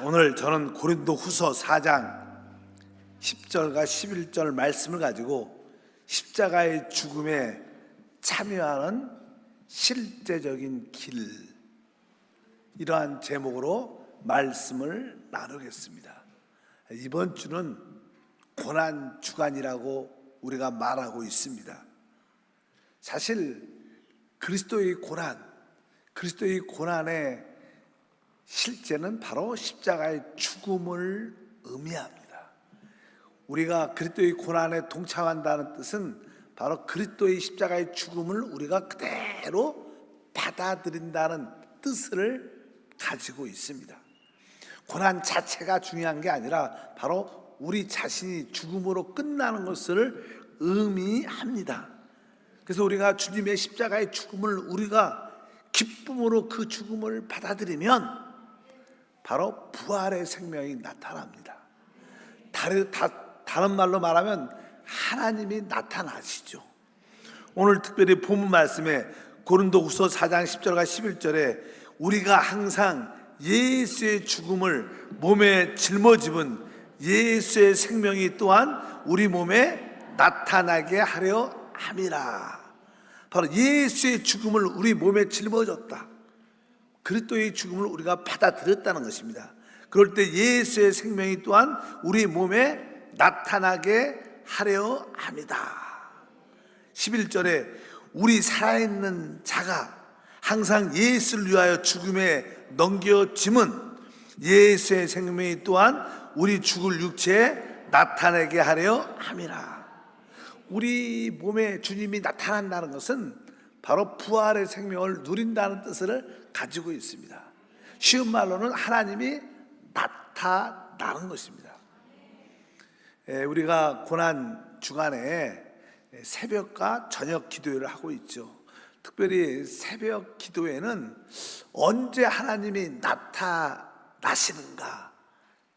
오늘 저는 고린도후서 4장 10절과 11절 말씀을 가지고 십자가의 죽음에 참여하는 실제적인 길, 이러한 제목으로 말씀을 나누겠습니다. 이번 주는 고난 주간이라고 우리가 말하고 있습니다. 사실 그리스도의 고난의 실제는 바로 십자가의 죽음을 의미합니다. 우리가 그리스도의 고난에 동참한다는 뜻은 바로 그리스도의 십자가의 죽음을 우리가 그대로 받아들인다는 뜻을 가지고 있습니다. 고난 자체가 중요한 게 아니라 바로 우리 자신이 죽음으로 끝나는 것을 의미합니다. 그래서 우리가 주님의 십자가의 죽음을 우리가 기쁨으로 그 죽음을 받아들이면 바로 부활의 생명이 나타납니다. 다른 말로 말하면 하나님이 나타나시죠. 오늘 특별히 본문 말씀에 고린도후서 4장 10절과 11절에 우리가 항상 예수의 죽음을 몸에 짊어집은 예수의 생명이 또한 우리 몸에 나타나게 하려 함이라. 바로 예수의 죽음을 우리 몸에 짊어졌다. 그리스도의 죽음을 우리가 받아들였다는 것입니다. 그럴 때 예수의 생명이 또한 우리 몸에 나타나게 하려 합니다. 11절에 우리 살아있는 자가 항상 예수를 위하여 죽음에 넘겨짐은 예수의 생명이 또한 우리 죽을 육체에 나타나게 하려 함이라. 우리 몸에 주님이 나타난다는 것은 바로 부활의 생명을 누린다는 뜻을 가지고 있습니다. 쉬운 말로는 하나님이 나타나는 것입니다. 우리가 고난 주간에 새벽과 저녁 기도회를 하고 있죠. 특별히 새벽 기도회는 언제 하나님이 나타나시는가,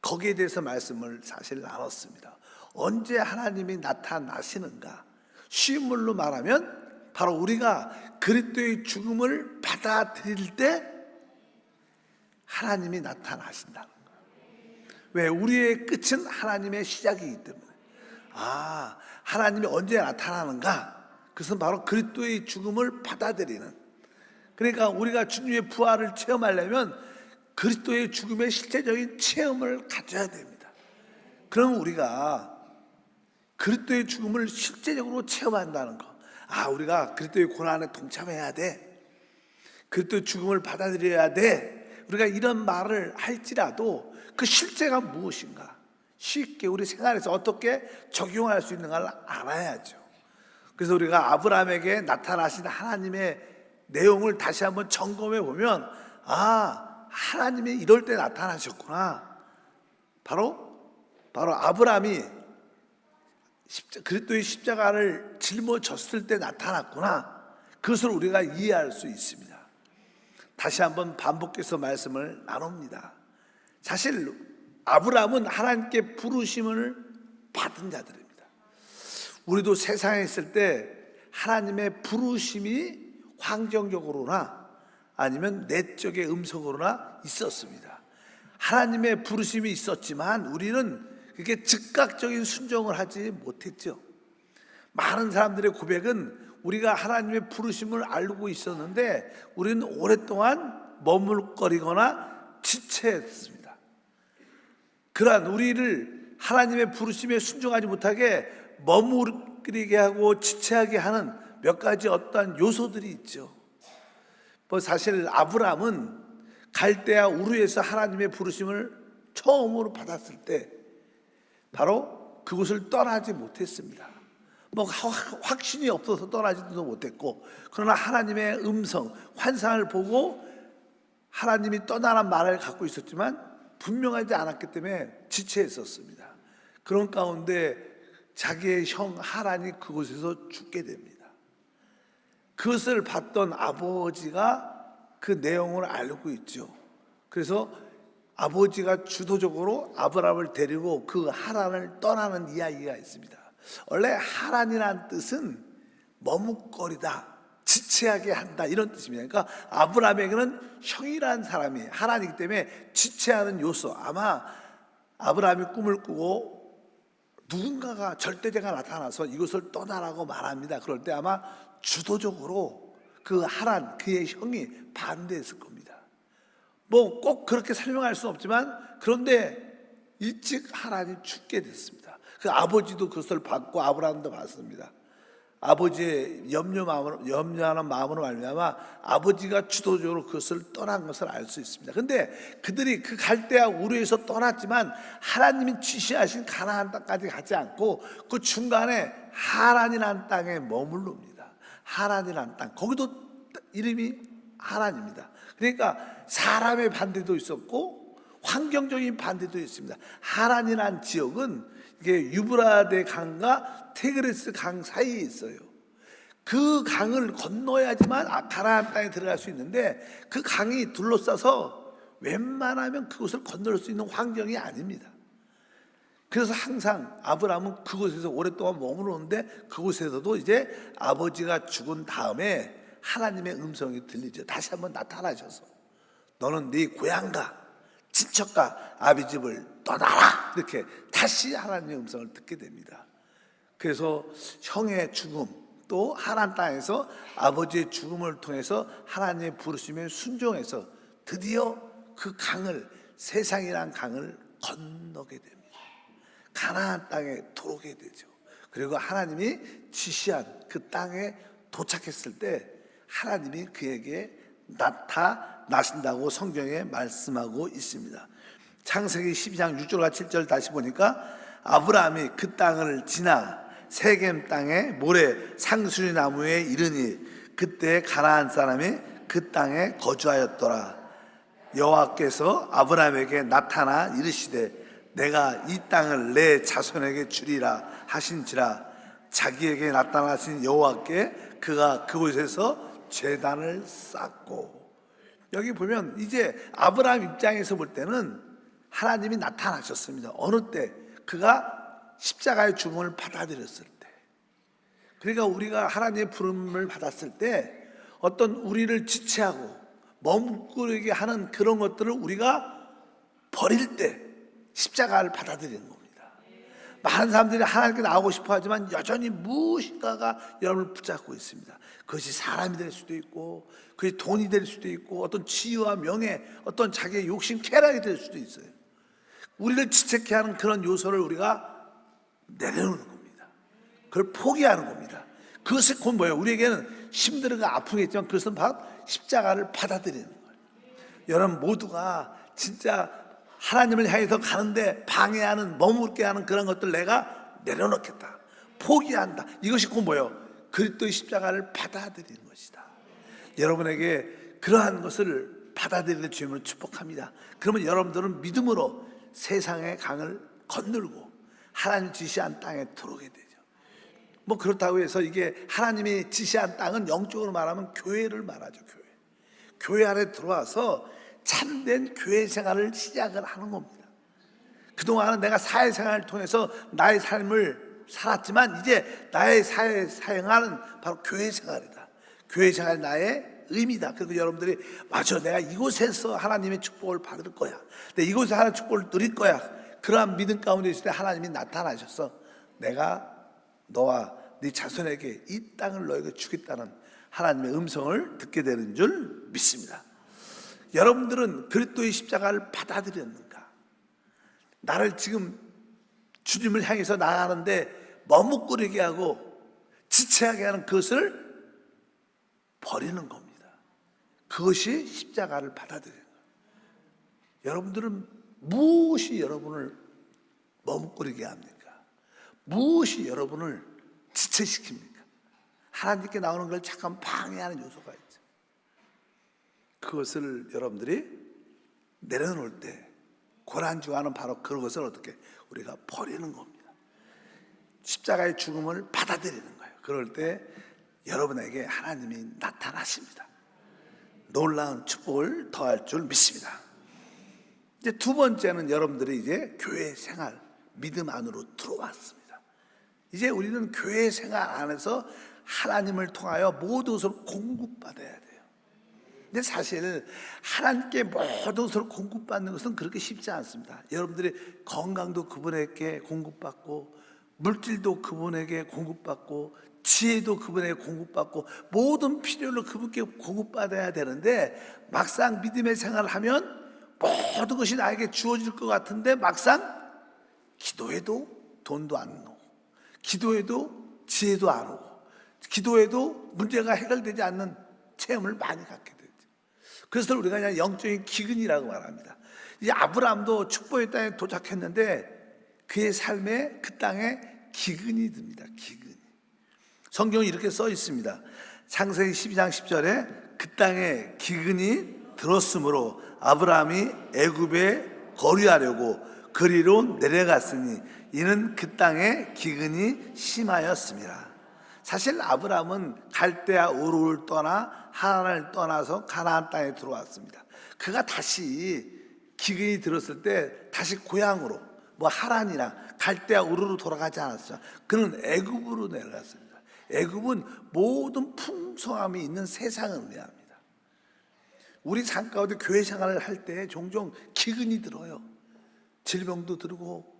거기에 대해서 말씀을 사실 나눴습니다. 언제 하나님이 나타나시는가? 쉬운 말로 말하면 바로 우리가 그리스도의 죽음을 받아들일 때 하나님이 나타나신다는 거예요. 왜? 우리의 끝은 하나님의 시작이기 때문에. 하나님이 언제 나타나는가? 그것은 바로 그리스도의 죽음을 받아들이는. 그러니까 우리가 주님의 부활을 체험하려면 그리스도의 죽음의 실제적인 체험을 가져야 됩니다. 그럼 우리가 그리스도의 죽음을 실제적으로 체험한다는 것, 우리가 그리스도의 고난에 동참해야 돼, 그리스도의 죽음을 받아들여야 돼, 우리가 이런 말을 할지라도 그 실제가 무엇인가 쉽게 우리 생활에서 어떻게 적용할 수 있는가를 알아야죠. 그래서 우리가 아브라함에게 나타나신 하나님의 내용을 다시 한번 점검해 보면 하나님이 이럴 때 나타나셨구나. 바로 아브라함이 그리스도의 십자가를 짊어졌을 때 나타났구나. 그것을 우리가 이해할 수 있습니다. 다시 한번 반복해서 말씀을 나눕니다. 사실 아브라함은 하나님께 부르심을 받은 자들입니다. 우리도 세상에 있을 때 하나님의 부르심이 환경적으로나 아니면 내적의 음성으로나 있었습니다. 하나님의 부르심이 있었지만 우리는 그렇게 즉각적인 순종을 하지 못했죠. 많은 사람들의 고백은 우리가 하나님의 부르심을 알고 있었는데 우리는 오랫동안 머물거리거나 지체했습니다. 그러한 우리를 하나님의 부르심에 순종하지 못하게 머무르게 하고 지체하게 하는 몇 가지 어떠한 요소들이 있죠. 사실 아브라함은 갈대아 우르에서 하나님의 부르심을 처음으로 받았을 때 바로 그곳을 떠나지 못했습니다. 확신이 없어서 떠나지도 못했고, 그러나 하나님의 음성, 환상을 보고 하나님이 떠나란 말을 갖고 있었지만 분명하지 않았기 때문에 지체했었습니다. 그런 가운데 자기의 형 하란이 그곳에서 죽게 됩니다. 그것을 봤던 아버지가 그 내용을 알고 있죠. 그래서 아버지가 주도적으로 아브라함을 데리고 그 하란을 떠나는 이야기가 있습니다. 원래 하란이라는 뜻은 머뭇거리다, 지체하게 한다, 이런 뜻입니다. 그러니까 아브라함에게는 형이라는 사람이 하나님이기 때문에 지체하는 요소, 아마 아브라함이 꿈을 꾸고 누군가가 절대자가 나타나서 이것을 떠나라고 말합니다. 그럴 때 아마 주도적으로 그 하란, 그의 형이 반대했을 겁니다. 뭐 꼭 그렇게 설명할 수는 없지만, 그런데 일찍 하란이 죽게 됐습니다. 그 아버지도 그것을 받고 아브라함도 받습니다. 아버지의 염려하는 마음으로 말미암아 아버지가 주도적으로 그것을 떠난 것을 알 수 있습니다. 그런데 그들이 그 갈대아 우르에서 떠났지만 하나님이 지시하신 가나안 땅까지 가지 않고 그 중간에 하란이라는 땅에 머물릅니다. 하란이라는 땅, 거기도 이름이 하란입니다. 그러니까 사람의 반대도 있었고 환경적인 반대도 있습니다. 하란이라는 지역은 이게 유브라데 강과 티그리스 강 사이에 있어요. 그 강을 건너야지만 가나안 땅에 들어갈 수 있는데 그 강이 둘러싸서 웬만하면 그곳을 건널 수 있는 환경이 아닙니다. 그래서 항상 아브라함은 그곳에서 오랫동안 머무르는데, 그곳에서도 이제 아버지가 죽은 다음에 하나님의 음성이 들리죠. 다시 한번 나타나셔서 너는 네 고향과 친척과 아비 집을 떠나라, 이렇게 다시 하나님의 음성을 듣게 됩니다. 그래서 형의 죽음, 또 하란 땅에서 아버지의 죽음을 통해서 하나님의 부르심에 순종해서 드디어 그 강을, 세상이란 강을 건너게 됩니다. 가나안 땅에 들어오게 되죠. 그리고 하나님이 지시한 그 땅에 도착했을 때 하나님이 그에게 나타나신다고 성경에 말씀하고 있습니다. 창세기 12장 6절과 7절 다시 보니까 아브라함이 그 땅을 지나 세겜 땅에 모래 상수리 나무에 이르니 그때 가나안 사람이 그 땅에 거주하였더라. 여호와께서 아브라함에게 나타나 이르시되 내가 이 땅을 내 자손에게 주리라 하신지라. 자기에게 나타나신 여호와께 그가 그곳에서 제단을 쌓고. 여기 보면 이제 아브라함 입장에서 볼 때는 하나님이 나타나셨습니다. 어느 때? 그가 십자가의 죽음을 받아들였을 때. 그러니까 우리가 하나님의 부름을 받았을 때 어떤 우리를 지체하고 머무르게 하는 그런 것들을 우리가 버릴 때 십자가를 받아들이는 겁니다. 많은 사람들이 하나님께 나오고 싶어 하지만 여전히 무엇인가가 여러분을 붙잡고 있습니다. 그것이 사람이 될 수도 있고, 그것이 돈이 될 수도 있고, 어떤 지위와 명예, 어떤 자기의 욕심, 쾌락이 될 수도 있어요. 우리를 지체케 하는 그런 요소를 우리가 내려놓는 겁니다. 그걸 포기하는 겁니다. 그것이 곧 뭐예요? 우리에게는 힘들고 아프겠지만 그것은 바로 십자가를 받아들이는 거예요. 여러분 모두가 진짜 하나님을 향해서 가는데 방해하는, 머무르게 하는 그런 것들 내가 내려놓겠다, 포기한다. 이것이 곧 뭐예요? 그리스도의 십자가를 받아들이는 것이다. 여러분에게 그러한 것을 받아들이는 주님을 축복합니다. 그러면 여러분들은 믿음으로 세상의 강을 건너고 하나님 지시한 땅에 들어오게 되죠. 뭐 그렇다고 해서 이게 하나님이 지시한 땅은 영적으로 말하면 교회를 말하죠. 교회 안에 들어와서 참된 교회 생활을 시작을 하는 겁니다. 그동안은 내가 사회생활을 통해서 나의 삶을 살았지만 이제 나의 사회생활은 바로 교회 생활이다. 교회 생활이 나의 의미다. 그리고 여러분들이 맞아, 내가 이곳에서 하나님의 축복을 받을 거야, 내가 이곳에서 하나님의 축복을 누릴 거야, 그러한 믿음 가운데 있을 때 하나님이 나타나셔서 내가 너와 네 자손에게 이 땅을 너에게 주겠다는 하나님의 음성을 듣게 되는 줄 믿습니다. 여러분들은 그리스도의 십자가를 받아들였는가? 나를 지금 주님을 향해서 나가는데 머뭇거리게 하고 지체하게 하는 그것을 버리는 겁니다. 그것이 십자가를 받아들이는 거예요. 여러분들은 무엇이 여러분을 머뭇거리게 합니까? 무엇이 여러분을 지체시킵니까? 하나님께 나오는 걸 잠깐 방해하는 요소가 있죠. 그것을 여러분들이 내려놓을 때 고난주하는 바로 그것을 어떻게 우리가 버리는 겁니다. 십자가의 죽음을 받아들이는 거예요. 그럴 때 여러분에게 하나님이 나타나십니다. 놀라운 축복을 더할 줄 믿습니다. 이제 두 번째는 여러분들이 이제 교회 생활, 믿음 안으로 들어왔습니다. 이제 우리는 교회 생활 안에서 하나님을 통하여 모든 것을 공급받아야 돼요. 근데 사실 하나님께 모든 것을 공급받는 것은 그렇게 쉽지 않습니다. 여러분들의 건강도 그분에게 공급받고, 물질도 그분에게 공급받고, 지혜도 그분에게 공급받고, 모든 필요를 그분께 공급받아야 되는데, 막상 믿음의 생활을 하면 모든 것이 나에게 주어질 것 같은데 막상 기도해도 돈도 안 오고, 기도해도 지혜도 안 오고, 기도해도 문제가 해결되지 않는 체험을 많이 갖게 되죠. 그래서 우리가 그냥 영적인 기근이라고 말합니다. 이 아브라함도 축복의 땅에 도착했는데 그의 삶에 그 땅에 기근이 듭니다. 기근이. 성경에 이렇게 써 있습니다. 창세기 12장 10절에 그 땅에 기근이 들었으므로 아브라함이 애굽에 거류하려고 그리로 내려갔으니 이는 그 땅에 기근이 심하였습니다. 사실 아브라함은 갈대아 우르를 떠나 하란을 떠나서 가나안 땅에 들어왔습니다. 그가 다시 기근이 들었을 때 다시 고향으로 뭐 하란이나 갈대아 우르로 돌아가지 않았어요. 그는 애굽으로 내려갔습니다. 애굽은 모든 풍성함이 있는 세상을 의미합니다. 우리 삶 가운데 교회 생활을 할 때 종종 기근이 들어요. 질병도 들고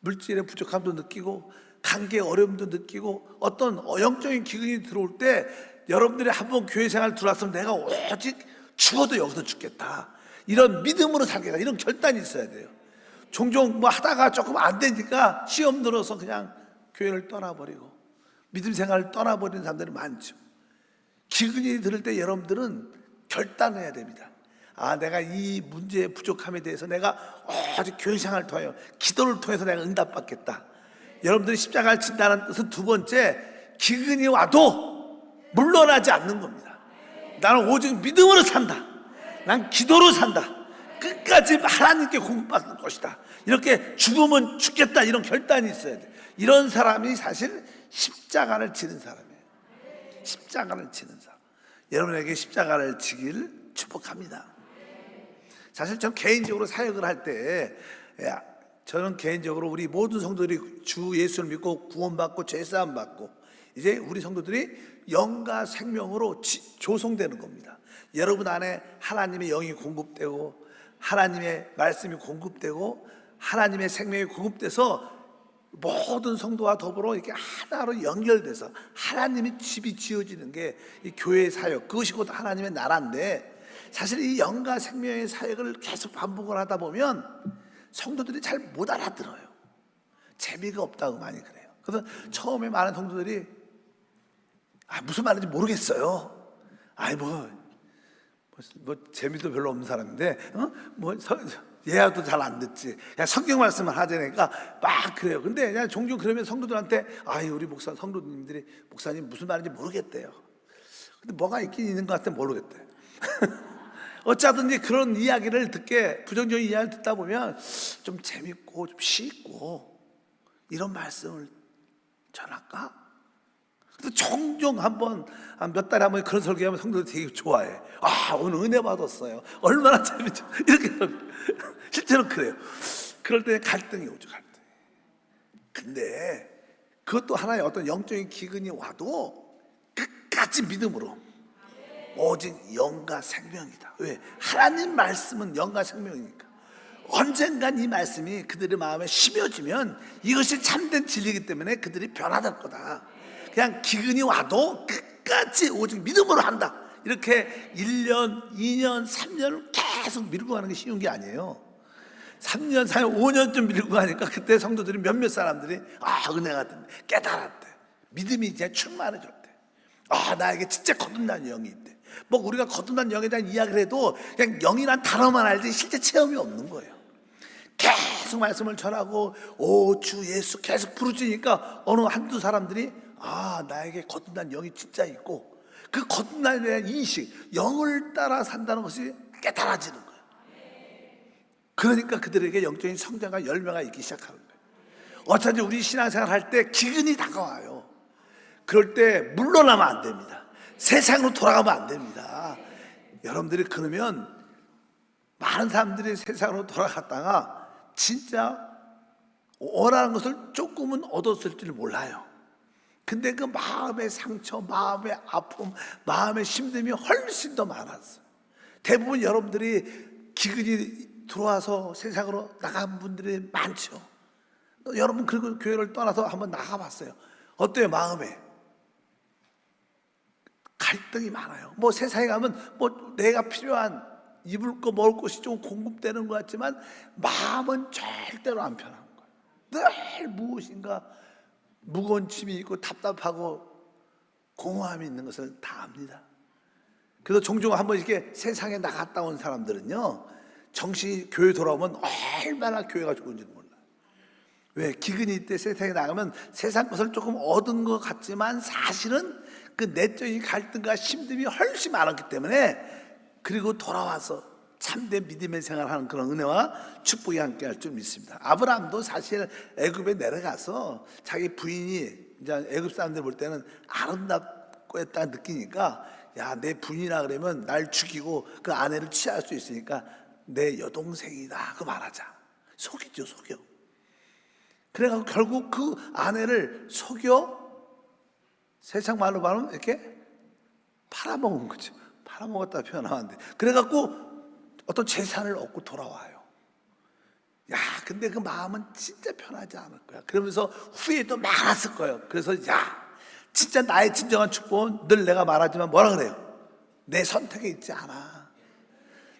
물질의 부족함도 느끼고 관계의 어려움도 느끼고 어떤 영적인 기근이 들어올 때 여러분들이 한번 교회 생활 들어왔으면 내가 오직 죽어도 여기서 죽겠다, 이런 믿음으로 살겠다, 이런 결단이 있어야 돼요. 종종 뭐 하다가 조금 안 되니까 시험 들어서 그냥 교회를 떠나버리고 믿음 생활을 떠나버리는 사람들이 많죠. 기근이 들을 때 여러분들은 결단해야 됩니다. 아, 내가 이 문제의 부족함에 대해서 내가 오직 교회 생활을 통하여 기도를 통해서 내가 응답받겠다. 여러분들이 십자가를 진다는 뜻은 두 번째, 기근이 와도 물러나지 않는 겁니다. 나는 오직 믿음으로 산다, 난 기도로 산다, 끝까지 하나님께 공급받을 것이다, 이렇게 죽으면 죽겠다, 이런 결단이 있어야 돼. 이런 사람이 사실 십자가를 지는 사람이에요. 십자가를 지는 사람. 여러분에게 십자가를 지기를 축복합니다. 사실 전 개인적으로 사역을 할 때, 저는 개인적으로 우리 모든 성도들이 주 예수를 믿고 구원받고 죄사함 받고 이제 우리 성도들이 영과 생명으로 조성되는 겁니다. 여러분 안에 하나님의 영이 공급되고 하나님의 말씀이 공급되고 하나님의 생명이 공급돼서 모든 성도와 더불어 이렇게 하나로 연결돼서 하나님의 집이 지어지는 게 이 교회의 사역, 그것이 곧 하나님의 나라인데, 사실 이 영과 생명의 사역을 계속 반복을 하다 보면 성도들이 잘 못 알아들어요. 재미가 없다고 많이 그래요. 그래서 처음에 많은 성도들이 무슨 말인지 모르겠어요. 뭐 재미도 별로 없는 사람인데 예야도 잘 안 듣지, 그냥 성경 말씀을 하자니까 막 그래요. 근데 그냥 종종 그러면 성도들한테 우리 성도님들이 목사님 무슨 말인지 모르겠대요. 근데 뭐가 있긴 있는 것 같아 모르겠대. 어쩌든지 그런 이야기를 부정적인 이야기를 듣다 보면 좀 재밌고 좀 쉽고 이런 말씀을 전할까? 근데 종종 몇 달에 한 번 그런 설교하면 성도들이 되게 좋아해. 오늘 은혜 받았어요, 얼마나 재밌죠, 이렇게. 실제로 그래요. 그럴 때 갈등이 오죠, 갈등. 근데 그것도 하나의 어떤 영적인 기근이 와도 끝까지 믿음으로 오직 영과 생명이다. 왜? 하나님 말씀은 영과 생명이니까. 언젠간 이 말씀이 그들의 마음에 심어지면 이것이 참된 진리이기 때문에 그들이 변화될 거다. 그냥 기근이 와도 끝까지 오직 믿음으로 한다, 이렇게 1년, 2년, 3년을 계속 밀고 가는 게 쉬운 게 아니에요. 3년, 4년, 5년쯤 밀고 가니까 그때 성도들이 몇몇 사람들이 은혜가 된대, 깨달았대, 믿음이 이제 충만해졌대, 나에게 진짜 거듭난 영이 있대. 뭐 우리가 거듭난 영에 대한 이야기를 해도 그냥 영이란 단어만 알지 실제 체험이 없는 거예요. 계속 말씀을 전하고 주 예수 계속 부르짖으니까 어느 한두 사람들이 나에게 거듭난 영이 진짜 있고, 그 거듭남에 대한 인식, 영을 따라 산다는 것이 깨달아지는 거예요. 그러니까 그들에게 영적인 성장과 열매가 있기 시작하는 거예요. 어쩐지 우리 신앙생활 할 때 기근이 다가와요. 그럴 때 물러나면 안 됩니다. 세상으로 돌아가면 안 됩니다. 여러분들이 그러면 많은 사람들이 세상으로 돌아갔다가 진짜 원하는 것을 조금은 얻었을지를 몰라요. 근데 그 마음의 상처, 마음의 아픔, 마음의 힘듦이 훨씬 더 많았어요. 대부분 여러분들이 기근이 들어와서 세상으로 나간 분들이 많죠. 여러분 그리고 교회를 떠나서 한번 나가봤어요. 어때요? 마음에 갈등이 많아요. 뭐 세상에 가면 뭐 내가 필요한 입을 거 먹을 것이 좀 공급되는 것 같지만 마음은 절대로 안 편한 거예요. 늘 무엇인가 무거운 짐이 있고 답답하고 공허함이 있는 것을 다 압니다. 그래서 종종 한번 이렇게 세상에 나갔다 온 사람들은요, 정신이 교회 돌아오면 얼마나 교회가 좋은지 몰라요. 왜? 기근이 있대 세상에 나가면 세상 것을 조금 얻은 것 같지만 사실은 그 내적인 갈등과 힘듦이 훨씬 많았기 때문에, 그리고 돌아와서 참된 믿음의 생활하는 그런 은혜와 축복이 함께할 줄 믿습니다. 아브라함도 사실 애굽에 내려가서 자기 부인이 이제 애굽 사람들 볼 때는 아름답고 했다 느끼니까, 야, 내 부인이라 그러면 날 죽이고 그 아내를 취할 수 있으니까 내 여동생이다 그 말하자. 속이죠, 속여. 그래가지고 결국 그 아내를 속여 세상 말로 말하면 이렇게 팔아먹은 거죠. 팔아먹었다 표현하는데, 그래갖고 어떤 재산을 얻고 돌아와요. 야, 근데 그 마음은 진짜 편하지 않을 거야. 그러면서 후회도 많았을 거예요. 그래서 야, 진짜 나의 진정한 축복은 늘 내가 말하지만 뭐라 그래요? 내 선택에 있지 않아.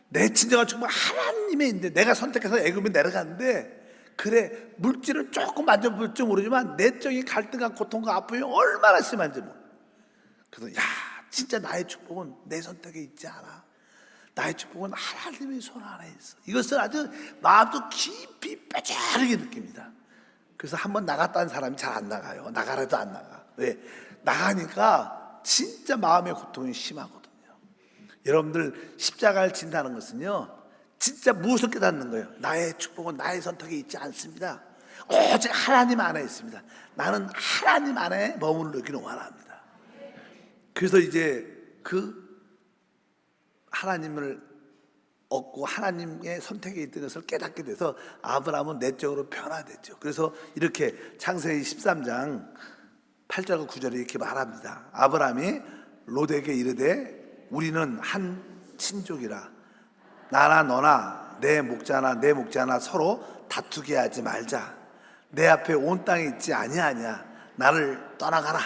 내 진정한 축복은 하나님에 있는데, 내가 선택해서 애굽에 내려갔는데, 그래 물질을 조금 만져볼 줄 모르지만 내적인 갈등과 고통과 아픔이 얼마나 심한지 몰라. 그래서 야, 진짜 나의 축복은 내 선택에 있지 않아. 나의 축복은 하나님의 손 안에 있어. 이것을 아주 마음속 깊이 뼈저리게 느낍니다. 그래서 한번 나갔다는 사람이 잘 안 나가요. 나가라도 안 나가. 왜? 나가니까 진짜 마음의 고통이 심하거든요. 여러분들 십자가를 진다는 것은요, 진짜 무엇을 깨닫는 거예요? 나의 축복은 나의 선택에 있지 않습니다. 오직 하나님 안에 있습니다. 나는 하나님 안에 머무르기를 원합니다. 그래서 이제 그 하나님을 얻고 하나님의 선택에 있던 것을 깨닫게 돼서 아브라함은 내적으로 변화됐죠. 그래서 이렇게 창세기 13장 8절과 9절에 이렇게 말합니다. 아브라함이 롯에게 이르되 우리는 한 친족이라 나나 너나 내 목자나 서로 다투게 하지 말자. 내 앞에 온 땅에 있지 아니하냐. 나를 떠나가라.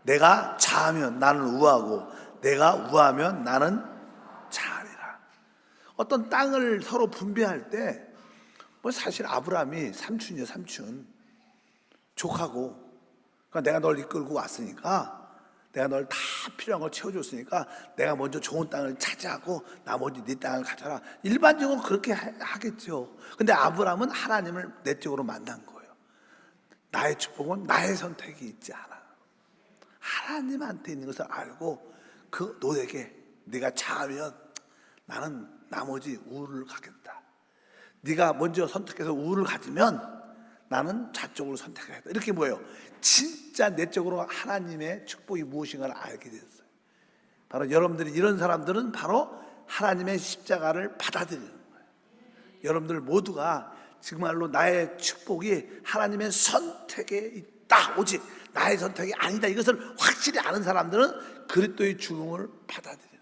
내가 좌하면 나는 우하고 내가 우하면 나는 좌하리라. 어떤 땅을 서로 분배할 때 뭐 사실 아브라함이 삼촌이요, 삼촌. 족하고, 그러니까 내가 널 이끌고 왔으니까, 내가 널 다 필요한 걸 채워줬으니까 내가 먼저 좋은 땅을 차지하고 나머지 네 땅을 가져라. 일반적으로 그렇게 하겠죠. 근데 아브라함은 하나님을 내적으로 만난 거예요. 나의 축복은 나의 선택이 있지 않아. 하나님한테 있는 것을 알고 그 롯에게 네가 좌하면 나는 나머지 우를 가겠다. 네가 먼저 선택해서 우를 가지면 나는 좌쪽으로 선택하겠다. 이렇게 뭐예요? 진짜 내적으로 하나님의 축복이 무엇인가를 알게 됐어요. 바로 여러분들이 이런 사람들은 바로 하나님의 십자가를 받아들이는 거예요. 여러분들 모두가 정말로 나의 축복이 하나님의 선택에 있다, 오직 나의 선택이 아니다, 이것을 확실히 아는 사람들은 그리스도의 죽음을 받아들여요.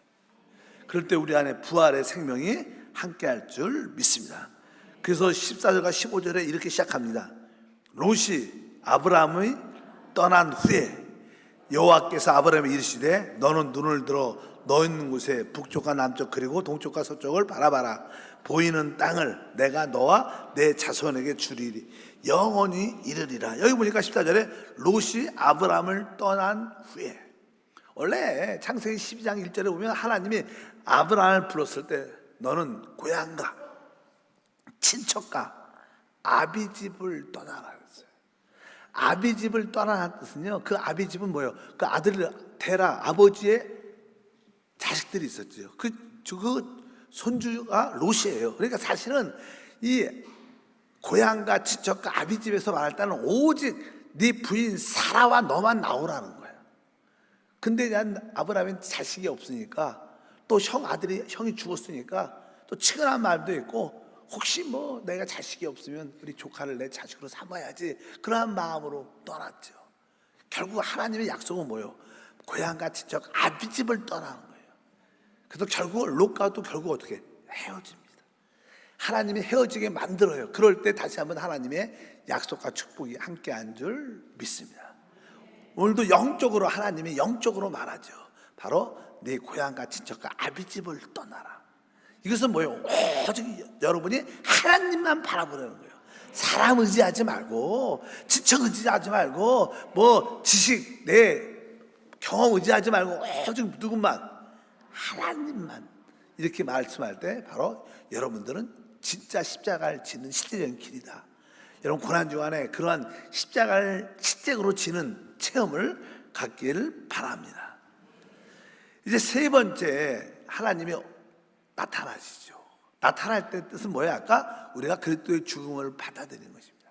그럴 때 우리 안에 부활의 생명이 함께할 줄 믿습니다. 그래서 14절과 15절에 이렇게 시작합니다. 롯이 아브라함의 떠난 후에 여호와께서 아브라함에 이르시되 너는 눈을 들어 너 있는 곳에 북쪽과 남쪽 그리고 동쪽과 서쪽을 바라봐라. 보이는 땅을 내가 너와 내 자손에게 주리리. 영원히 이르리라. 여기 보니까 14절에 롯이 아브라함을 떠난 후에, 원래 창세기 12장 1절에 보면 하나님이 아브라함을 불렀을 때 너는 고향과 친척과 아비집을 떠나라 그랬어요. 아비집을 떠나는 뜻은요, 그 아비집은 뭐예요? 그 아들 테라 아버지의 자식들이 있었죠. 그 손주가 롯이에요. 그러니까 사실은 이 고향과 친척과 아비집에서 말할 때는 오직 네 부인 사라와 너만 나오라는 거예요. 근데 난 아브라함은 자식이 없으니까, 또 형이 죽었으니까 또 측은한 마음도 있고, 혹시 뭐 내가 자식이 없으면 우리 조카를 내 자식으로 삼아야지, 그러한 마음으로 떠났죠. 결국 하나님의 약속은 뭐예요? 고향과 친척 아비집을 떠나는 거예요. 그래서 결국 롯과도 결국 어떻게 헤어집니다. 하나님이 헤어지게 만들어요. 그럴 때 다시 한번 하나님의 약속과 축복이 함께한 줄 믿습니다. 오늘도 영적으로 하나님이 영적으로 말하죠. 바로 내 고향과 친척과 아비집을 떠나라. 이것은 뭐예요? 오직 여러분이 하나님만 바라보려는 거예요. 사람 의지하지 말고, 친척 의지하지 말고, 뭐 지식, 내 경험 의지하지 말고 오직 누구만? 하나님만. 이렇게 말씀할 때 바로 여러분들은 진짜 십자가를 지는 실제적인 길이다. 여러분 고난 주간에 그러한 십자가를 실제로 지는 체험을 갖기를 바랍니다. 이제 세 번째, 하나님이 나타나시죠. 나타날 때 뜻은 뭐예요? 아까 우리가 그리스도의 죽음을 받아들이는 것입니다.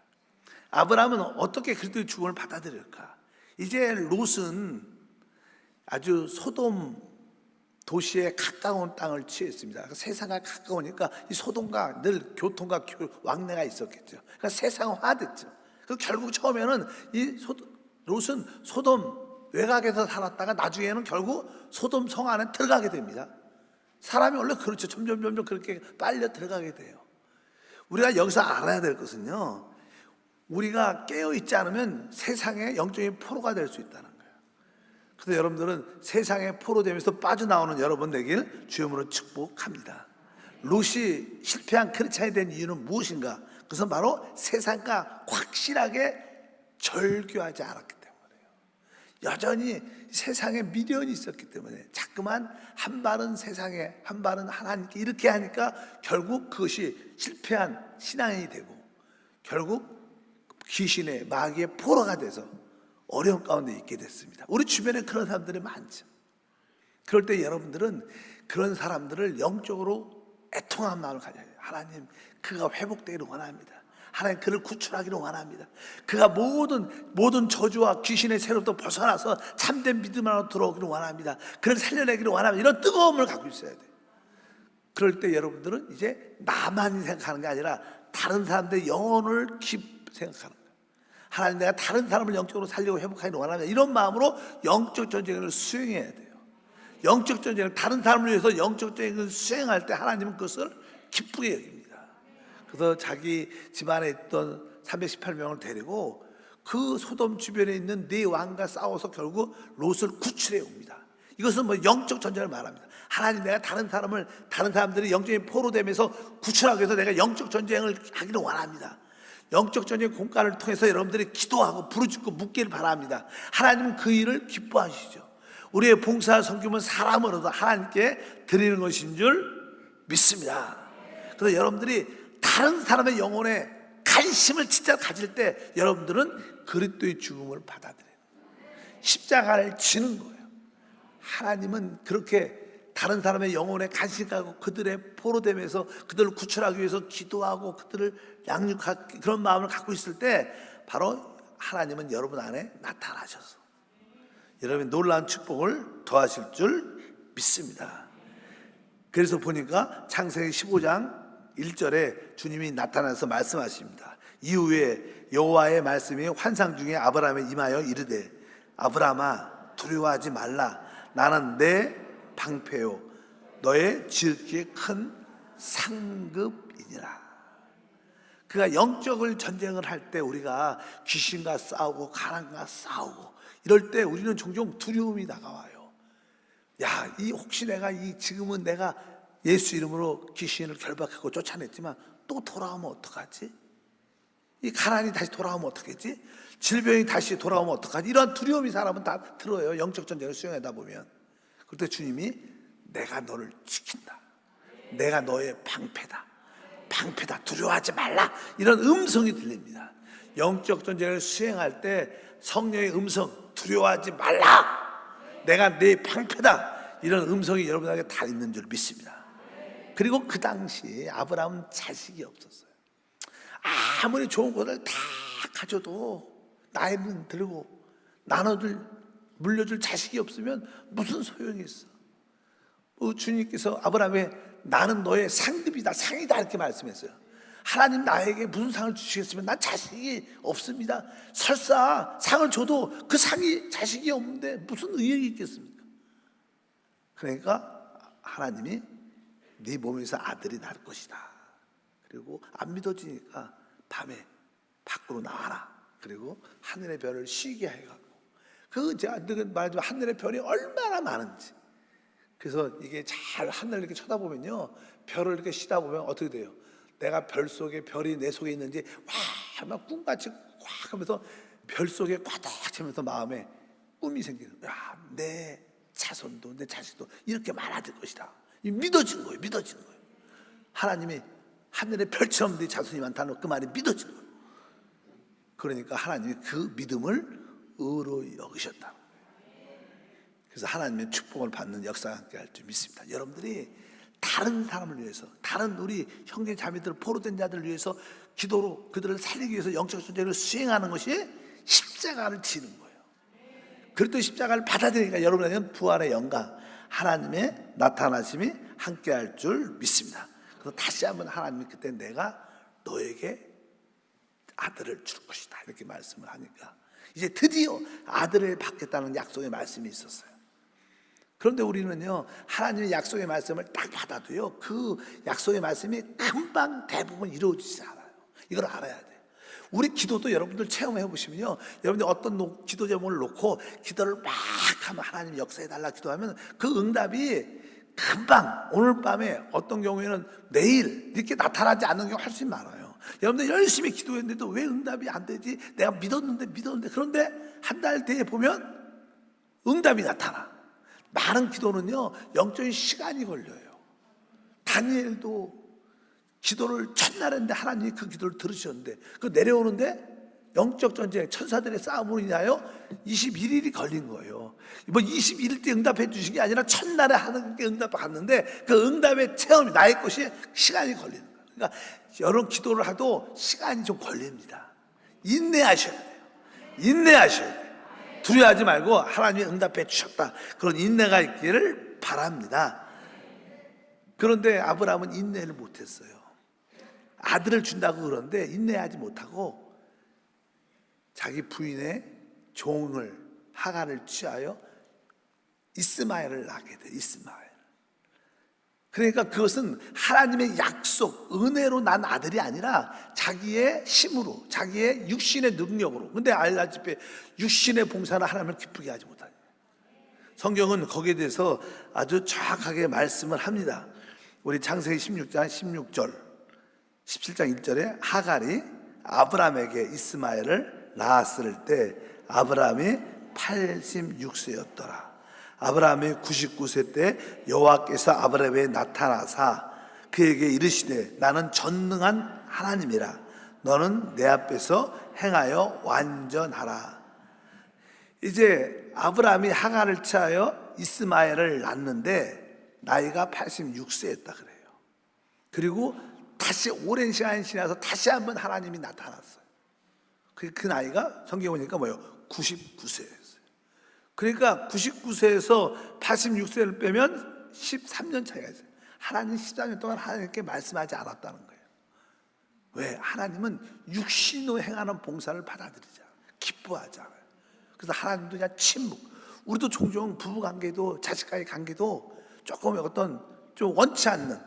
아브라함은 어떻게 그리스도의 죽음을 받아들일까? 이제 롯은 아주 소돔 도시에 가까운 땅을 취했습니다. 세상과 가까우니까 이 소돔과 늘 교통과 왕래가 있었겠죠. 그러니까 세상화됐죠. 그래서 결국 처음에는 롯은 소돔 외곽에서 살았다가 나중에는 결국 소돔 성 안에 들어가게 됩니다. 사람이 원래 그렇죠. 점점 그렇게 빨려 들어가게 돼요. 우리가 여기서 알아야 될 것은요, 우리가 깨어있지 않으면 세상의 영적인 포로가 될 수 있다는 거예요. 그래서 여러분들은 세상의 포로 되면서 빠져나오는 여러분 되길 주님으로 축복합니다. 롯이 실패한 크리스찬이 된 이유는 무엇인가? 그것은 바로 세상과 확실하게 절교하지 않았기 때문이에요. 여전히 세상에 미련이 있었기 때문에 자꾸만 한 발은 세상에 한 발은 하나님께 이렇게 하니까 결국 그것이 실패한 신앙이 되고 결국 귀신의 마귀의 포로가 돼서 어려운 가운데 있게 됐습니다. 우리 주변에 그런 사람들이 많죠. 그럴 때 여러분들은 그런 사람들을 영적으로 애통한 마음을 가져야 해요. 하나님, 그가 회복되기를 원합니다. 하나님, 그를 구출하기를 원합니다. 그가 모든 저주와 귀신의 세로부터 벗어나서 참된 믿음 안으로 들어오기를 원합니다. 그를 살려내기를 원합니다. 이런 뜨거움을 갖고 있어야 돼요. 그럴 때 여러분들은 이제 나만이 생각하는 게 아니라 다른 사람들의 영혼을 생각하는 거예요. 하나님, 내가 다른 사람을 영적으로 살리고 회복하기를 원합니다. 이런 마음으로 영적 전쟁을 수행해야 돼요. 영적 전쟁을 다른 사람을 위해서 영적 전쟁을 수행할 때 하나님은 그것을 기쁘게 여깁니다. 그래서 자기 집안에 있던 318명을 데리고 그 소돔 주변에 있는 네 왕과 싸워서 결국 롯을 구출해 옵니다. 이것은 뭐 영적 전쟁을 말합니다. 하나님, 내가 다른 사람들이 영적인 포로 되면서 구출하기 위해서 내가 영적 전쟁을 하기를 원합니다. 영적 전쟁 공간을 통해서 여러분들이 기도하고 부르짖고 묻기를 바랍니다. 하나님은 그 일을 기뻐하시죠. 우리의 봉사 섬김은 사람으로도 하나님께 드리는 것인 줄 믿습니다. 그래서 여러분들이 다른 사람의 영혼에 관심을 진짜 가질 때 여러분들은 그리스도의 죽음을 받아들여요. 십자가를 지는 거예요. 하나님은 그렇게 다른 사람의 영혼에 관심 갖고 그들의 포로되면서 그들을 구출하기 위해서 기도하고 그들을 양육할 그런 마음을 갖고 있을 때 바로 하나님은 여러분 안에 나타나셔서 여러분의 놀라운 축복을 더하실 줄 믿습니다. 그래서 보니까 창세기 15장 1절에 주님이 나타나서 말씀하십니다. 이후에 여호와의 말씀이 환상 중에 아브라함에 임하여 이르되 아브라함아, 두려워하지 말라. 나는 내 방패요 너의 지극히 큰 상급이니라. 그가 영적을 전쟁을 할 때 우리가 귀신과 싸우고 가난과 싸우고 이럴 때 우리는 종종 두려움이 다가와요. 야, 혹시 지금은 내가 예수 이름으로 귀신을 결박하고 쫓아냈지만 또 돌아오면 어떡하지? 이 가난이 다시 돌아오면 어떡하지? 질병이 다시 돌아오면 어떡하지? 이런 두려움이 사람은 다 들어요. 영적 전쟁을 수행하다 보면. 그때 주님이 내가 너를 지킨다. 내가 너의 방패다. 방패다. 두려워하지 말라. 이런 음성이 들립니다. 영적 전쟁을 수행할 때 성령의 음성, 두려워하지 말라. 내가 네 방패다. 이런 음성이 여러분에게 다 있는 줄 믿습니다. 그리고 그 당시 아브라함은 자식이 없었어요. 아무리 좋은 것을 다 가져도 나이는 들고 물려줄 자식이 없으면 무슨 소용이 있어? 주님께서 아브라함에 나는 너의 상급이다, 상이다 이렇게 말씀했어요. 하나님 나에게 무슨 상을 주시겠으면 난 자식이 없습니다. 설사 상을 줘도 그 상이 자식이 없는데 무슨 의욕이 있겠습니까? 그러니까 하나님이 네 몸에서 아들이 날 것이다. 그리고 안 믿어지니까 밤에 밖으로 나와라. 그리고 하늘의 별을 쉬게 해가고, 그 제가 말하지만 하늘의 별이 얼마나 많은지. 그래서 이게 잘 하늘을 이렇게 쳐다보면요, 별을 이렇게 쉬다 보면 어떻게 돼요? 내가 별 속에 별이 내 속에 있는지 막 꿈같이 확 하면서 별 속에 꽉 차면서 마음에 꿈이 생기는 거야. 내 자손도 내 자식도 이렇게 많아질 것이다. 믿어진 거예요. 믿어진 거예요. 하나님이 하늘의 별처럼 네 자손이 많다는 그 말이 믿어진 거예요. 그러니까 하나님이 그 믿음을 의로 여기셨다. 그래서 하나님의 축복을 받는 역사가 함께 할 줄 믿습니다. 여러분들이 다른 사람을 위해서, 다른 우리 형제 자매들, 포로된 자들을 위해서 기도로 그들을 살리기 위해서 영적 존재를 수행하는 것이 십자가를 지는 거예요. 그리고 십자가를 받아들이니까 여러분에게는 부활의 영광, 하나님의 나타나심이 함께 할 줄 믿습니다. 그래서 다시 한번 하나님이 그때 내가 너에게 아들을 줄 것이다 이렇게 말씀을 하니까 이제 드디어 아들을 받겠다는 약속의 말씀이 있었어요. 그런데 우리는요, 하나님의 약속의 말씀을 딱 받아도요, 그 약속의 말씀이 금방 대부분 이루어지지 않아요. 이걸 알아야 돼요. 우리 기도도 여러분들 체험해 보시면요, 여러분들 어떤 기도 제목을 놓고 기도를 막 하면 하나님 역사해 달라 기도하면 그 응답이 금방 오늘 밤에, 어떤 경우에는 내일 이렇게 나타나지 않는 경우가 훨씬 많아요. 여러분들 열심히 기도했는데도 왜 응답이 안 되지? 내가 믿었는데 그런데 한 달 뒤에 보면 응답이 나타나. 많은 기도는요, 영적인 시간이 걸려요. 다니엘도 기도를 첫날 했는데 하나님이 그 기도를 들으셨는데, 그 내려오는데 영적 전쟁, 천사들의 싸움으로 인하여 21일이 걸린 거예요. 뭐 21일 때 응답해 주신 게 아니라 첫날에 하나님께 응답받았는데 그 응답의 체험이 나의 것이 시간이 걸리는 거예요. 그러니까 여러 기도를 하도 시간이 좀 걸립니다. 인내하셔야 돼요. 인내하셔야 돼요. 두려워하지 말고 하나님이 응답해 주셨다, 그런 인내가 있기를 바랍니다. 그런데 아브라함은 인내를 못했어요. 아들을 준다고 그러는데 인내하지 못하고 자기 부인의 종을 하간을 취하여 이스마엘을 낳게 돼. 이스마엘. 그러니까 그것은 하나님의 약속, 은혜로 난 아들이 아니라 자기의 힘으로, 자기의 육신의 능력으로. 근데 알다시피 육신의 봉사는 하나님을 기쁘게 하지 못하니, 성경은 거기에 대해서 아주 정확하게 말씀을 합니다. 우리 창세기 16장 16절, 17장 1절에 하갈이 아브라함에게 이스마엘을 낳았을 때 아브라함이 86세였더라. 아브라함이 99세 때 여호와께서 아브라함에게 나타나사 그에게 이르시되 나는 전능한 하나님이라. 너는 내 앞에서 행하여 완전하라. 이제 아브라함이 하갈을 취하여 이스마엘을 낳는데 나이가 86세였다 그래요. 그리고 다시 오랜 시간이 지나서 다시 한번 하나님이 나타났어요. 그 나이가 성경에 보니까 뭐예요? 99세였어요. 그러니까 99세에서 86세를 빼면 13년 차이가 있어요. 하나님 13년 동안 하나님께 말씀하지 않았다는 거예요. 왜? 하나님은 육신으로 행하는 봉사를 받아들이지 않아요. 기뻐하지 않아요. 그래서 하나님도 그냥 침묵. 우리도 종종 부부관계도, 자식과의 관계도 조금 어떤 좀 원치 않는,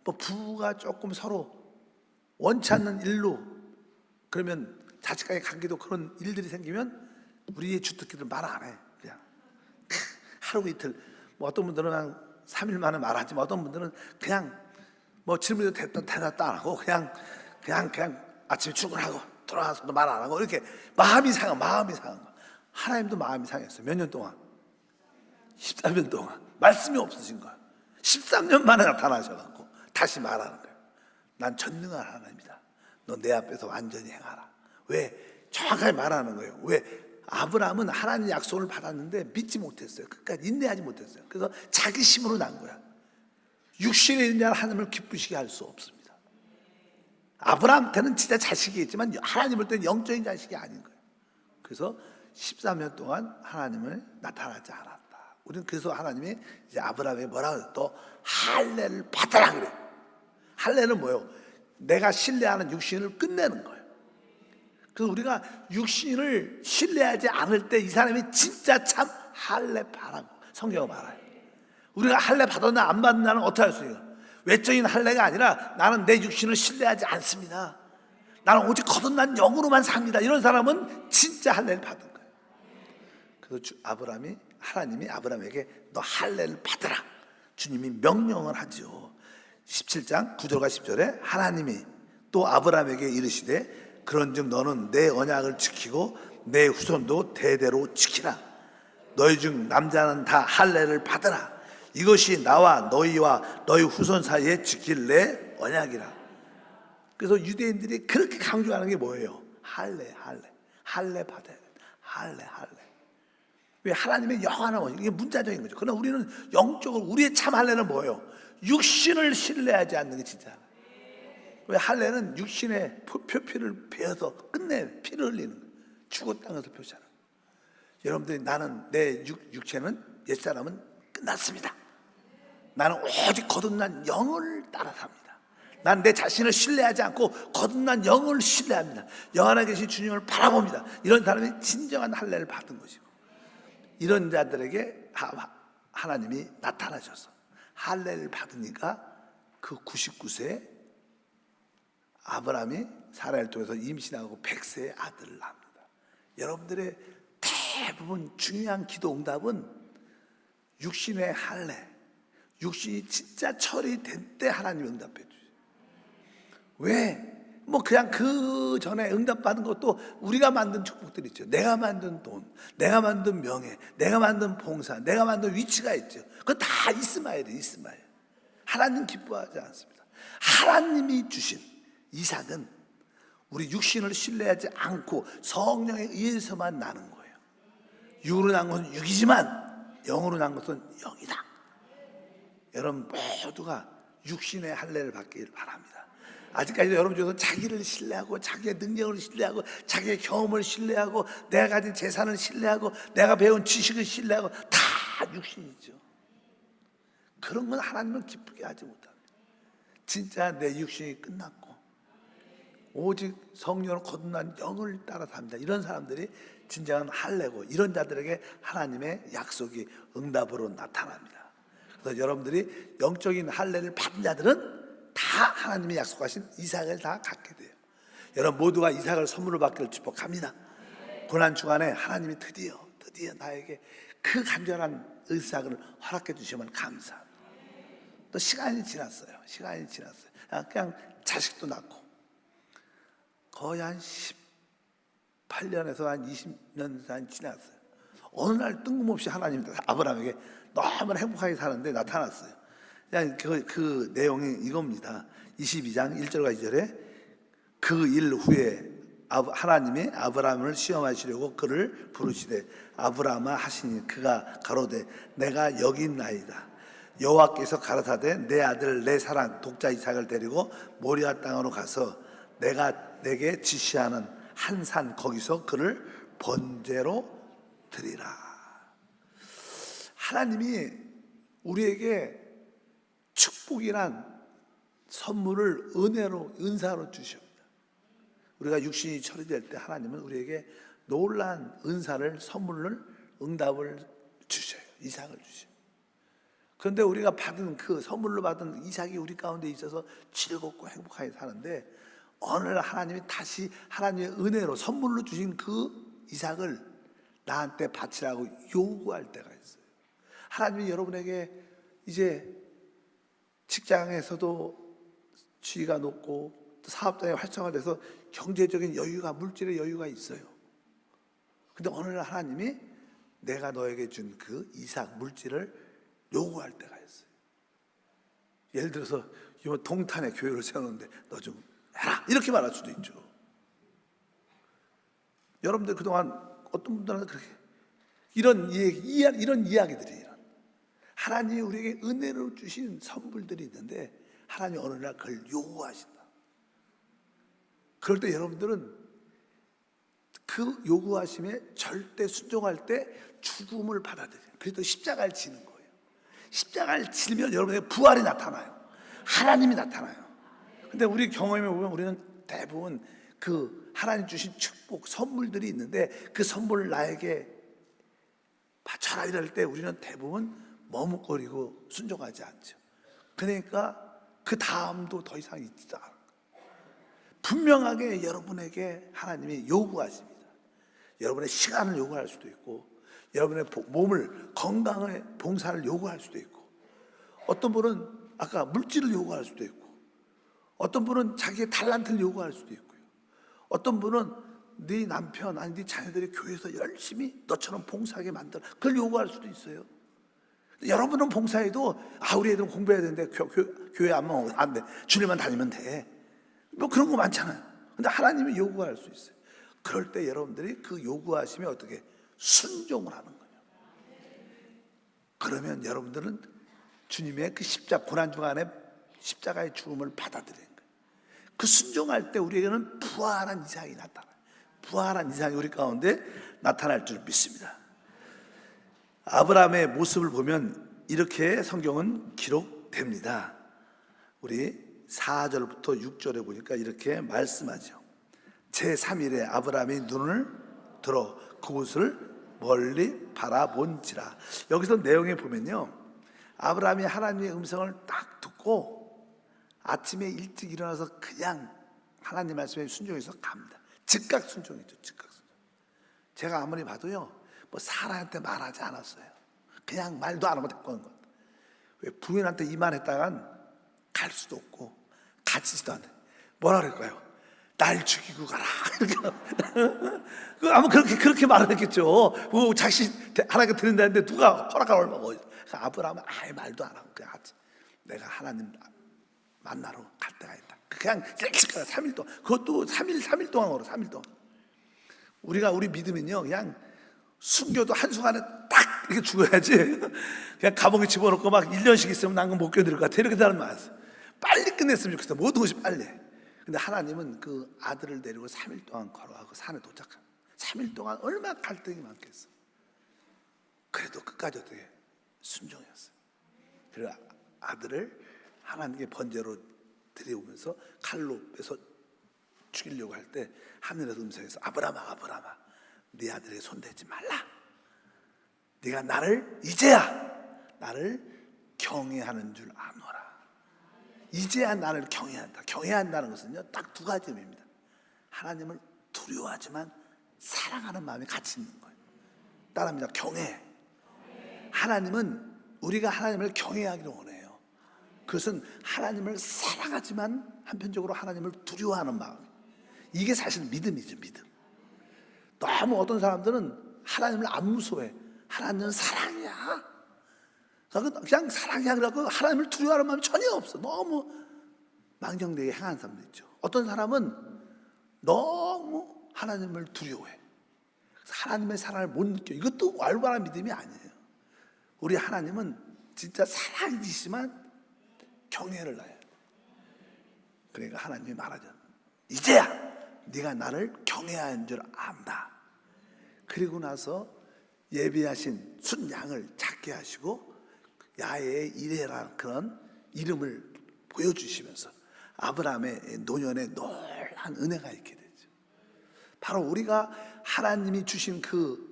뭐 부부가 조금 서로 원치 않는 일로, 그러면 자식과의 관계도 그런 일들이 생기면 우리의 주특기들 말 안 해. 그냥 하루 이틀, 뭐 어떤 분들은 한 3일 만에 말하지만 어떤 분들은 그냥 뭐 질문도 대답도 안 하고 그냥 아침에 출근하고 돌아와서도 말 안 하고 이렇게 마음이 상한 거. 하나님도 마음이 상했어요. 몇 년 동안? 13년 동안 말씀이 없으신 거예요. 13년 만에 나타나셔갖고 다시 말하는 거예요. 난 전능한 하나님이다. 너 내 앞에서 완전히 행하라. 왜? 정확하게 말하는 거예요. 왜? 아브라함은 하나님의 약속을 받았는데 믿지 못했어요. 끝까지 인내하지 못했어요. 그래서 자기 힘으로 난 거야. 육신에 있는 자는 하나님을 기쁘시게 할 수 없습니다. 아브라함한테는 진짜 자식이 있지만 하나님 볼 때는 영적인 자식이 아닌 거예요. 그래서 13년 동안 하나님을 나타나지 않았다. 우리는 그래서 하나님이 이제 아브라함에 뭐라 그래요? 또 할례를 받아라 그래요. 할례는 뭐예요? 내가 신뢰하는 육신을 끝내는 거예요. 그래서 우리가 육신을 신뢰하지 않을 때 이 사람이 진짜 참 할례 바라고 성경은 말해요. 우리가 할례 받았나 안 받나는 어떻게 할 수 있어요? 외적인 할례가 아니라 나는 내 육신을 신뢰하지 않습니다. 나는 오직 거듭난 영으로만 삽니다. 이런 사람은 진짜 할례를 받은 거예요. 그래서 하나님이 아브라함에게 너 할례를 받으라. 주님이 명령을 하죠. 17장 9절과 10절에 하나님이 또 아브라함에게 이르시되 그런즉 너는 내 언약을 지키고 내 후손도 대대로 지키라. 너희 중 남자는 다 할례를 받으라. 이것이 나와 너희와 너희 후손 사이에 지킬 내 언약이라. 그래서 유대인들이 그렇게 강조하는 게 뭐예요? 할례 받아야 돼. 할례. 왜? 하나님의 영원한 원칙. 이게 문자적인 거죠. 그러나 우리는 영적으로 우리의 참 할례는 뭐예요? 육신을 신뢰하지 않는 게 진짜. 왜? 할례는 육신의 표피를 베어서 끝내 피를 흘리는 거예요. 죽었다는 것을 표시하는 거예요. 여러분들이 나는 내 육체는 옛사람은 끝났습니다. 나는 오직 거듭난 영을 따라 삽니다. 난 내 자신을 신뢰하지 않고 거듭난 영을 신뢰합니다. 영 안에 계신 주님을 바라봅니다. 이런 사람이 진정한 할례를 받은 것이고, 이런 자들에게 하나님이 나타나셔서 할례를 받으니까 그 99세에 아브라함이 사라를 통해서 임신하고 100세의 아들을 낳습니다. 여러분들의 대부분 중요한 기도 응답은 육신의 할례, 육신이 진짜 처리된 때 하나님이 응답해 주세요. 왜? 그냥 그 전에 응답받은 것도 우리가 만든 축복들이 있죠. 내가 만든 돈, 내가 만든 명예, 내가 만든 봉사, 내가 만든 위치가 있죠. 그거 다 이스마엘이에요. 이스마엘. 하나님 기뻐하지 않습니다. 하나님이 주신 이삭은 우리 육신을 신뢰하지 않고 성령에 의해서만 나는 거예요. 육으로 난 것은 육이지만 영으로 난 것은 영이다. 여러분 모두가 육신의 할례를 받기를 바랍니다. 아직까지도 여러분 중에서 자기를 신뢰하고 자기의 능력을 신뢰하고 자기의 경험을 신뢰하고 내가 가진 재산을 신뢰하고 내가 배운 지식을 신뢰하고 다 육신이죠. 그런 건 하나님을 기쁘게 하지 못합니다. 진짜 내 육신이 끝났고 오직 성령으로 거듭난 영을 따라 삽니다. 이런 사람들이 진정한 할례고, 이런 자들에게 하나님의 약속이 응답으로 나타납니다. 그래서 여러분들이 영적인 할례를 받은 자들은 다 하나님이 약속하신 이삭을 다 갖게 돼요. 여러분 모두가 이삭을 선물로 받기를 축복합니다. 고난 주간에 하나님이 드디어 나에게 그 간절한 이삭을 허락해 주시면 감사합니다. 또 시간이 지났어요. 그냥 자식도 낳고 거의 한 18년에서 한 20년 지났어요. 어느 날 뜬금없이 하나님이 아브라함에게 너무 행복하게 사는데 나타났어요. 그 내용이 이겁니다. 22장 1절과 2절에 그 일 후에 하나님이 아브라함을 시험하시려고 그를 부르시되 아브라함아 하시니 그가 가로되 내가 여기 있나이다. 여호와께서 가라사대 내 아들 내 사랑 독자 이삭을 데리고 모리아 땅으로 가서 내가 내게 지시하는 한 산 거기서 그를 번제로 드리라. 하나님이 우리에게 축복이란 선물을 은사로 주십니다. 우리가 육신이 처리될 때 하나님은 우리에게 놀라운 은사를, 선물을, 응답을 주셔요. 이삭을 주셔요. 그런데 우리가 받은 그 선물로 받은 이삭이 우리 가운데 있어서 즐겁고 행복하게 사는데, 어느 날 하나님이 다시 하나님의 은혜로 선물로 주신 그 이삭을 나한테 바치라고 요구할 때가 있어요. 하나님이 여러분에게 이제 직장에서도 지위가 높고 사업장에 활성화돼서 경제적인 여유가, 물질의 여유가 있어요. 근데 어느 날 하나님이 내가 너에게 준 그 이삭 물질을 요구할 때가 있어요. 예를 들어서 이번 동탄에 교회를 세우는데 너 좀 해라 이렇게 말할 수도 있죠. 여러분들 그동안 어떤 분들은 그렇게 이런 이야기들이 하나님이 우리에게 은혜로 주신 선물들이 있는데 하나님이 어느 날 그걸 요구하신다. 그럴 때 여러분들은 그 요구하심에 절대 순종할 때 죽음을 받아들여요. 그래서 십자가를 지는 거예요. 십자가를 지면 여러분에게 부활이 나타나요. 하나님이 나타나요. 근데 우리 경험해 보면 우리는 대부분 그 하나님 주신 축복, 선물들이 있는데 그 선물을 나에게 바쳐라 이럴 때 우리는 대부분 머뭇거리고 순종하지 않죠. 그러니까 그 다음도 더 이상 있지도 않아요. 분명하게 여러분에게 하나님이 요구하십니다. 여러분의 시간을 요구할 수도 있고, 여러분의 몸을, 건강의 봉사를 요구할 수도 있고, 어떤 분은 아까 물질을 요구할 수도 있고, 어떤 분은 자기의 달란트를 요구할 수도 있고요. 어떤 분은 네 남편 아니 네 자녀들이 교회에서 열심히 너처럼 봉사하게 만들어, 그걸 요구할 수도 있어요. 여러분은 봉사해도 우리 애들은 공부해야 되는데 교회 안 돼. 주일만 다니면 돼. 뭐 그런 거 많잖아요. 근데 하나님이 요구할 수 있어요. 그럴 때 여러분들이 그 요구하시면 어떻게 순종을 하는 거예요. 그러면 여러분들은 주님의 그 고난 중간에 십자가의 죽음을 받아들이는 거예요. 그 순종할 때 우리에게는 부활한 이상이 나타나요. 부활한 이상이 우리 가운데 나타날 줄 믿습니다. 아브라함의 모습을 보면 이렇게 성경은 기록됩니다. 우리 4절부터 6절에 보니까 이렇게 말씀하죠. 제3일에 아브라함이 눈을 들어 그곳을 멀리 바라본지라. 여기서 내용에 보면요, 아브라함이 하나님의 음성을 딱 듣고 아침에 일찍 일어나서 그냥 하나님 말씀에 순종해서 갑니다. 즉각 순종이죠. 즉각 순종. 제가 아무리 봐도요, 뭐 사라한테 말하지 않았어요. 그냥 말도 안 하고 데리고 간 것. 왜 부인한테 이만했다간 갈 수도 없고 가지지도 않아. 뭐라 그럴까요? 날 죽이고 가라. 아마 그렇게 말했겠죠. 자식 하나님께 드린다는데 누가 허락할 얼마고. 아브라함은 아예 말도 안 하고 그냥 하지. 내가 하나님 만나러 갈 때가 있다. 그냥 3일 동안. 그것도 3일 동안으로 3일 동안. 우리 믿음은요, 그냥 숨겨도 한순간에 딱 이렇게 죽어야지. 그냥 감옥에 집어넣고 막 1년씩 있으면 난 건 못 견딜 것 같아. 이렇게 사람 많았어요. 빨리 끝냈으면 좋겠어. 모든 것이 빨리. 근데 하나님은 그 아들을 데리고 3일 동안 걸어가고 산에 도착한 3일 동안 얼마나 갈등이 많겠어. 그래도 끝까지 어떻게 순종했어요. 그래서 아들을 하나님께 번제로 드려오면서 칼로 빼서 죽이려고 할 때 하늘에서 음성에서 아브라함아 네 아들에게 손대지 말라. 네가 이제야 나를 경외하는 줄 아노라. 이제야 나를 경외한다. 경외한다는 것은요, 딱 두 가지 의미입니다. 하나님을 두려워하지만 사랑하는 마음이 같이 있는 거예요. 따라합니다. 경외. 하나님은 우리가 하나님을 경외하기를 원해요. 그것은 하나님을 사랑하지만 한편적으로 하나님을 두려워하는 마음. 이게 사실 믿음이죠. 믿음. 너무 어떤 사람들은 하나님을 안 무서워해. 하나님은 사랑이야. 그냥 사랑이야. 그래갖고 하나님을 두려워하는 마음이 전혀 없어. 너무 망정되게 행하는 사람도 있죠. 어떤 사람은 너무 하나님을 두려워해. 하나님의 사랑을 못 느껴. 이것도 완전한 믿음이 아니에요. 우리 하나님은 진짜 사랑이시지만 경외를 해야 돼. 그러니까 하나님이 말하죠. 이제야 네가 나를 경외하는 줄 안다. 그리고 나서 예비하신 순양을 잡게 하시고 야훼의 이레라는 그런 이름을 보여주시면서 아브라함의 노년에 놀란 은혜가 있게 되죠. 바로 우리가 하나님이 주신 그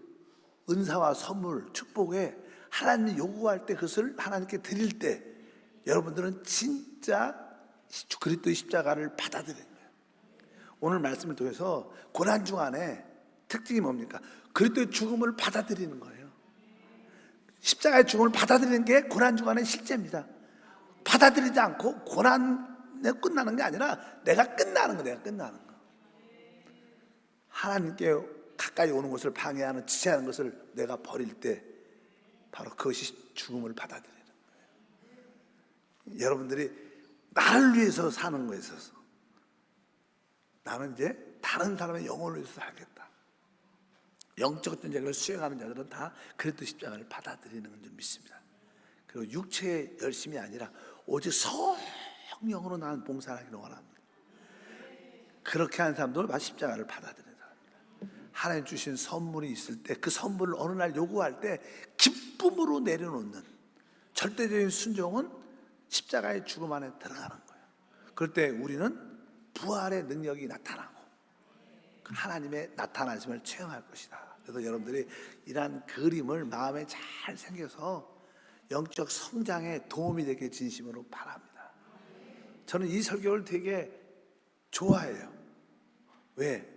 은사와 선물, 축복에 하나님이 요구할 때 그것을 하나님께 드릴 때 여러분들은 진짜 그리스도의 십자가를 받아들이는 거예요. 오늘 말씀을 통해서 고난 중간에 특징이 뭡니까? 그리스도의 죽음을 받아들이는 거예요. 십자가의 죽음을 받아들이는 게 고난 중간의 실제입니다. 받아들이지 않고 고난에 끝나는 게 아니라 내가 끝나는 거. 하나님께 가까이 오는 것을 방해하는, 지체하는 것을 내가 버릴 때 바로 그것이 죽음을 받아들이는 거예요. 여러분들이 나를 위해서 사는 거에 있어서 나는 이제 다른 사람의 영혼을 위해서 살겠다. 영적 전쟁을 수행하는 자들은 다 그리스도 십자가를 받아들이는 줄 믿습니다. 그리고 육체의 열심이 아니라 오직 성령으로 나는 봉사하기를 원합니다. 그렇게 하는 사람도 십자가를 받아들이는 사람입니다. 하나님 주신 선물이 있을 때 그 선물을 어느 날 요구할 때 기쁨으로 내려놓는 절대적인 순종은 십자가의 죽음 안에 들어가는 거예요. 그럴 때 우리는 부활의 능력이 나타나고 하나님의 나타나심을 체험할 것이다. 그래서 여러분들이 이러한 그림을 마음에 잘 새겨서 영적 성장에 도움이 되게 진심으로 바랍니다. 저는 이 설교를 되게 좋아해요. 왜?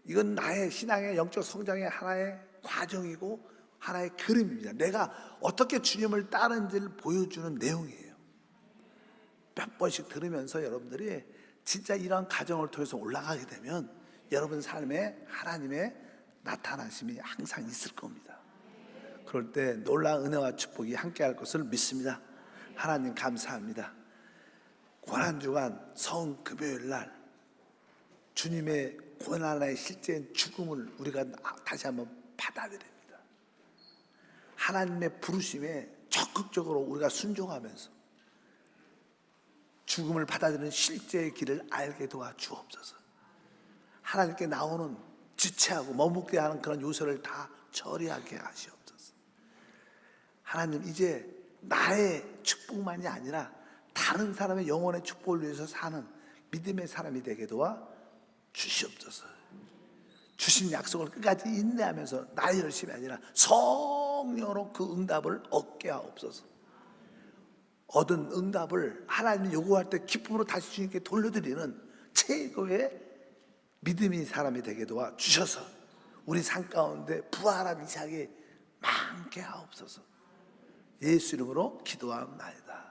이건 나의 신앙의 영적 성장의 하나의 과정이고 하나의 그림입니다. 내가 어떻게 주님을 따르는지를 보여주는 내용이에요. 몇 번씩 들으면서 여러분들이 진짜 이러한 과정을 통해서 올라가게 되면 여러분 삶에 하나님의 나타나심이 항상 있을 겁니다. 그럴 때 놀라운 은혜와 축복이 함께할 것을 믿습니다. 하나님 감사합니다. 고난주간 성금요일 날 주님의 고난의 실제인 죽음을 우리가 다시 한번 받아들입니다. 하나님의 부르심에 적극적으로 우리가 순종하면서 죽음을 받아들이는 실제의 길을 알게 도와주옵소서. 하나님께 나오는 지체하고 머뭇게 하는 그런 요소를 다 처리하게 하시옵소서. 하나님, 이제 나의 축복만이 아니라 다른 사람의 영혼의 축복을 위해서 사는 믿음의 사람이 되게 도와 주시옵소서. 주신 약속을 끝까지 인내하면서 나의 열심이 아니라 성령으로 그 응답을 얻게 하옵소서. 얻은 응답을 하나님이 요구할 때 기쁨으로 다시 주님께 돌려드리는 최고의 믿음의 사람이 되게 도와 주셔서 우리 삶 가운데 부활한 이삭이 많게 하옵소서. 예수 이름으로 기도합니다.